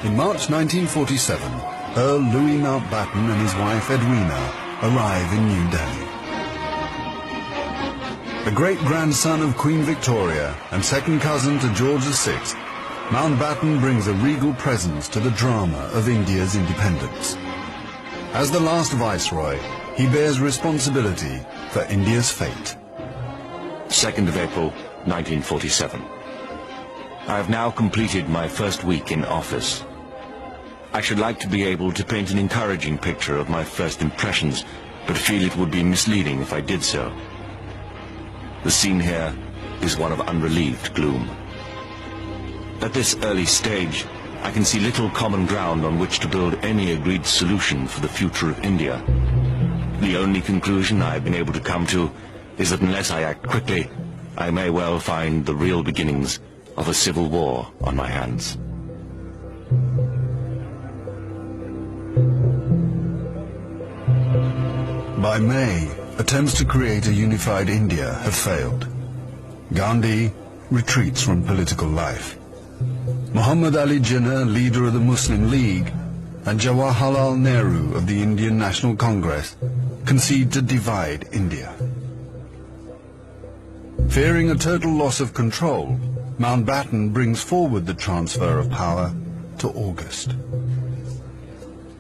In March 1947, Earl Louis Mountbatten and his wife Edwina arrive in New Delhi. The great-grandson of Queen Victoria and second cousin to George VI, Mountbatten brings a regal presence to the drama of India's independence. As the last viceroy, he bears responsibility for India's fate. 2nd of April, 1947. I have now completed my first week in office. I should like to be able to paint an encouraging picture of my first impressions, but feel it would be misleading if I did so. The scene here is one of unrelieved gloom. At this early stage, I can see little common ground on which to build any agreed solution for the future of India. The only conclusion I have been able to come to is that unless I act quickly, I may well find the real beginnings of a civil war on my hands. By May, attempts to create a unified India have failed. Gandhi retreats from political life. Muhammad Ali Jinnah, leader of the Muslim League, and Jawaharlal Nehru of the Indian National Congress concede to divide India. Fearing a total loss of control, Mountbatten brings forward the transfer of power to August.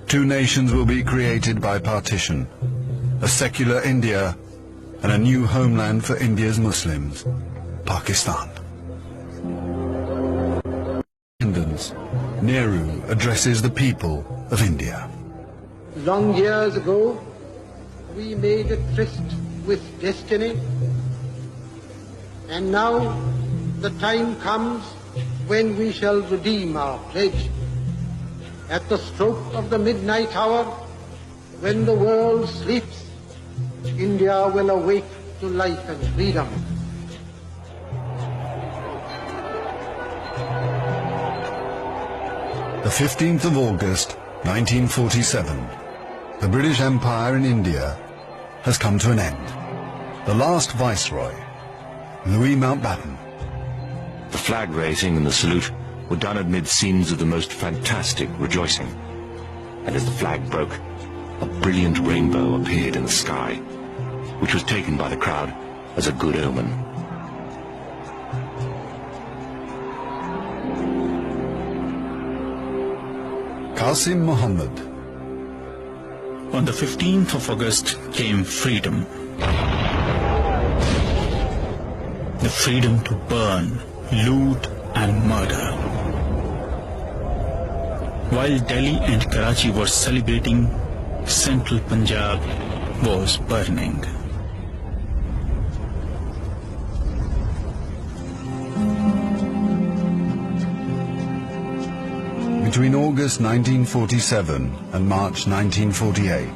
Two nations will be created by partition, a secular India and a new homeland for India's Muslims, Pakistan. Nehru addresses the people of India. Long years ago, we made a tryst with destiny, and now the time comes when we shall redeem our pledge. At the stroke of the midnight hour, when the world sleeps, India will awake to life and freedom. The 15th of August, 1947, the British Empire in India has come to an end. The last viceroy, Louis Mountbatten. The flag raising and the salute were done amid scenes of the most fantastic rejoicing. And as the flag broke, a brilliant rainbow appeared in the sky, which was taken by the crowd as a good omen. Qasim Muhammad. On the 15th of August came freedom. The freedom to burn, loot and murder. While Delhi and Karachi were celebrating, central Punjab was burning. Between August 1947 and March 1948,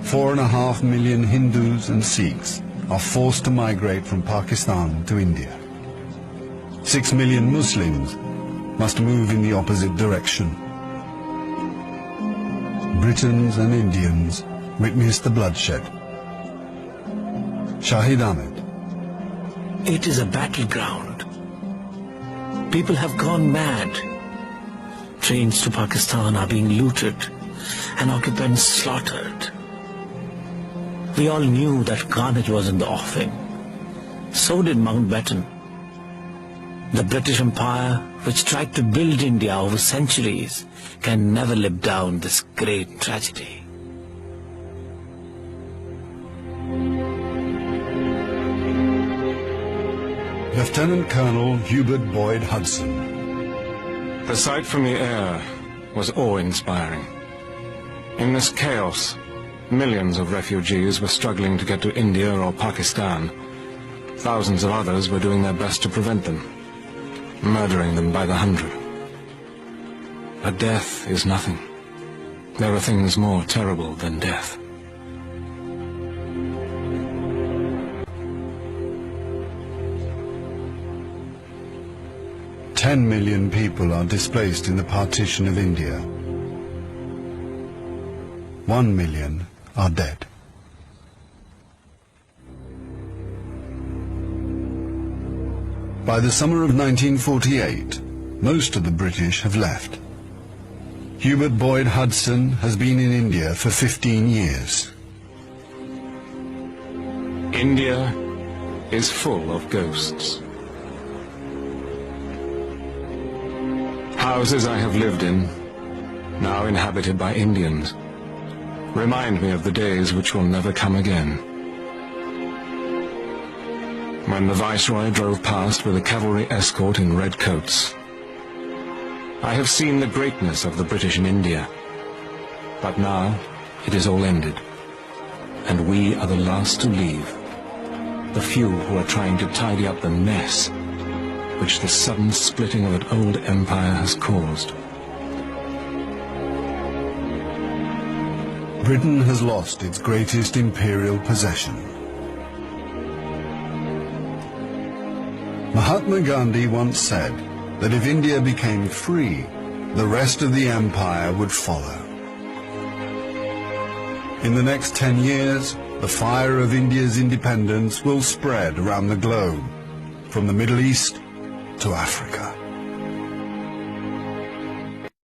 4.5 million Hindus and Sikhs are forced to migrate from Pakistan to India. 6 million Muslims must move in the opposite direction. Britons and Indians witness the bloodshed. Shahid Ahmed. It is a battleground. People have gone mad. Trains to Pakistan are being looted and occupants slaughtered. We all knew that carnage was in the offing. So did Mountbatten. The British Empire, which tried to build India over centuries, can never live down this great tragedy. Lieutenant Colonel Hubert Boyd Hudson. The sight from the air was awe-inspiring. In this chaos, millions of refugees were struggling to get to India or Pakistan. Thousands of others were doing their best to prevent them, murdering them by the hundred. But death is nothing. There are things more terrible than death. Ten million people are displaced in the partition of India. 1 million are dead. By the summer of 1948, most of the British have left. Hubert Boyd Hudson has been in India for 15 years. India is full of ghosts. Houses I have lived in, now inhabited by Indians, remind me of the days which will never come again. When the Viceroy drove past with a cavalry escort in red coats, I have seen the greatness of the British in India, but now it is all ended, and we are the last to leave, the few who are trying to tidy up the mess which the sudden splitting of an old empire has caused. Britain has lost its greatest imperial possession. Mahatma Gandhi once said that if India became free, the rest of the empire would follow. In the next 10 years, the fire of India's independence will spread around the globe, from the Middle East to Africa.